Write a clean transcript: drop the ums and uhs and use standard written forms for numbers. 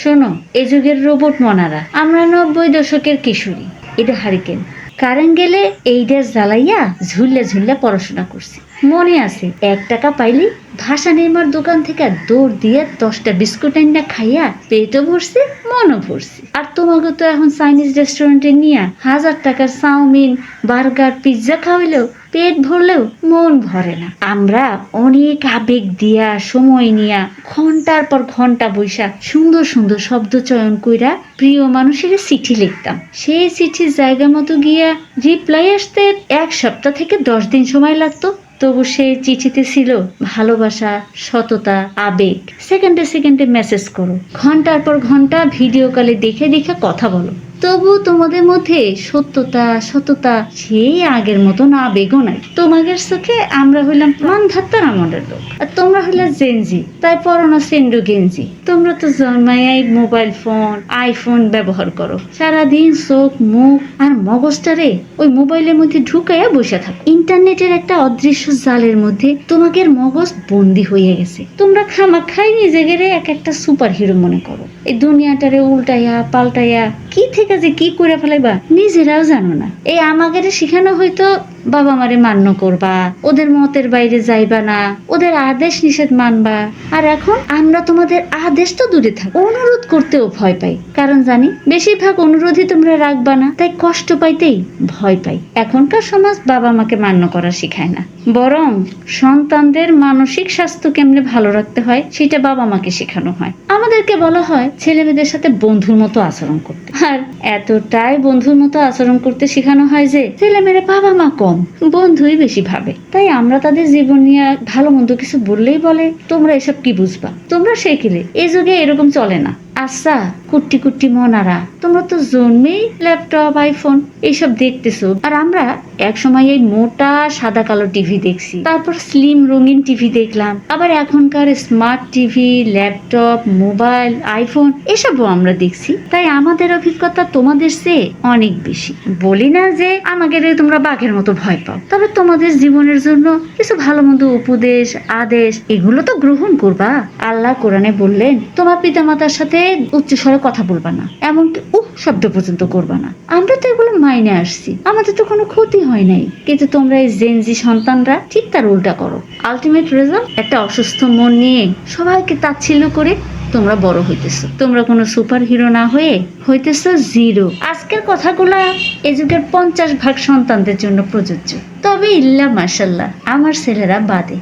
শোনো, এ যুগের রোবট মনারা, আমরা 90 দশকের কিশোরী। এটা হারিকেন, কারেন্ট গেলে এইটা জ্বালাইয়া ঝুললে ঝুললে পড়াশোনা করছি। মনে আছে, 1 টাকা পাইলি ভাষা নির্মার দোকান থেকে দৌড় দিয়ে 10টা বিস্কুট এনে খাইয়া পেটও ভরছি, মনও ভরছি। আর তোমাকে তো এখন চাইনিজ রেস্টুরেন্টে নিয়ে 1000 টাকার চাউমিন, বার্গার, পিৎজা খাওয়াইলেও পেট ভরলেও মন ভরে না। আমরা অনেক আবেগ দিয়া, সময় নিয়া, ঘন্টার পর ঘন্টা বৈশা সুন্দর সুন্দর শব্দ চয়ন কইরা প্রিয় মানুষের চিঠি লিখতাম। সেই চিঠির জায়গা মতো গিয়া রিপ্লাই আসতে 1 সপ্তাহ থেকে 10 দিন সময় লাগতো। তবু সেই চিঠিতে ছিল ভালোবাসা, সততা, আবেগ। সেকেন্ডে সেকেন্ডে মেসেজ করো, ঘন্টার পর ঘন্টা ভিডিও কলে দেখে দেখে কথা বলো। তবু তোমাদের মধ্যে সততা সেই আগের মতন আবেগও নাই। তোমাদের চোখে আমরা হইলাম মান ধাত্তার আমাদের লোক, আর তোমরা হইলা জেনজি, তাই পরনো সেন্ডু গেঞ্জি। তোমরা তো জন্মাই মোবাইল ফোন, আইফোন ব্যবহার করো, সারাদিন চোখ, মুখ আর মগজটারে ওই মোবাইলের মধ্যে ঢুকাইয়া বসে থাকো। ইন্টারনেটের একটা অদৃশ্য জালের মধ্যে তোমাদের মগজ বন্দি হয়ে গেছে। তোমরা খামাখাই নিজেদের একটা সুপার হিরো মনে করো। এই দুনিয়াটারে উল্টাইয়া পাল্টাইয়া কি থেকে যে কি করে ফেলাইবা নিজেরাও জানো না। এই আমাদের শিখানো হয়তো বাবা মারে মান্য করবা, ওদের মতের বাইরে যাইবা না, ওদের আদেশ নিষেধ মানবা। আর এখন আমরা তোমাদের আদেশ তো দূরে থাক, অনুরোধ করতেও ভয় পাই। কারণ জানি বেশিরভাগ অনুরোধই তোমরা রাখবা না, তাই কষ্ট পাইতেই ভয় পাই। এখনকার সমাজ বাবা মাকে মান্য করা শিখায় না, বরং সন্তানদের মানসিক স্বাস্থ্য কেমনে ভালো রাখতে হয় সেটা বাবা মাকে শেখানো হয়। আমাদেরকে বলা হয় ছেলে মেয়েদের সাথে বন্ধুর মতো আচরণ করতে, আর এতটাই বন্ধুর মতো আচরণ করতে শেখানো হয় যে ছেলে মেয়েরা বাবা মা কম, বন্ধুই বেশি ভাবে। তাই আমরা তাদের জীবন নিয়ে ভালো মন্দ কিছু বললেই বলে তোমরা এসব কি বুঝবা, তোমরা শেখিলে। এই যুগে এরকম চলে না। আচ্ছা কুট্টি কুট্টি মনারা, তোমরা তো জন্মেই ল্যাপটপ, আইফোন এইসব দেখতেছো, আর আমরা এক সময় এই মোটা সাদা কালো টিভি দেখছি, তারপর স্লিম রঙিন টিভি দেখলাম, আবার এখনকার smart TV, laptop, mobile, iPhone এসবও আমরা দেখছি। তাই আমাদের অভিজ্ঞতা তোমাদের চেয়ে অনেক বেশি। বলি না যে আমাকে তোমরা বাঘের মতো ভয় পাও, তবে তোমাদের জীবনের জন্য কিছু ভালো মন্দ উপদেশ, আদেশ এগুলো তো গ্রহণ করবা। আল্লাহ কোরআনে বললেন তোমার পিতামাতার সাথে উচ্চস্বরে কথা বলবা না, এমনকি শব্দ পর্যন্ত করবা না। আমরা তো এগুলো মাইনে আসছি, আমাদের তো কোনো ক্ষতি হয় নাই। কিন্তু তোমরা এই জেনজি সন্তানরা ঠিক তার উল্টা করো। আলটিমেট রেজাল্ট একটা অসুস্থ মন নিয়ে সবাইকে তাচ্ছিল্য করে তোমরা বড় হইতেছো। তোমরা কোনো সুপার হিরো না হয়ে হইতেছো জিরো। আজকের কথাগুলা এ যুগের 50% সন্তানদের জন্য প্রযোজ্য, তবে ইল্লা মাশাল্লাহ আমার ছেলেরা বাদে।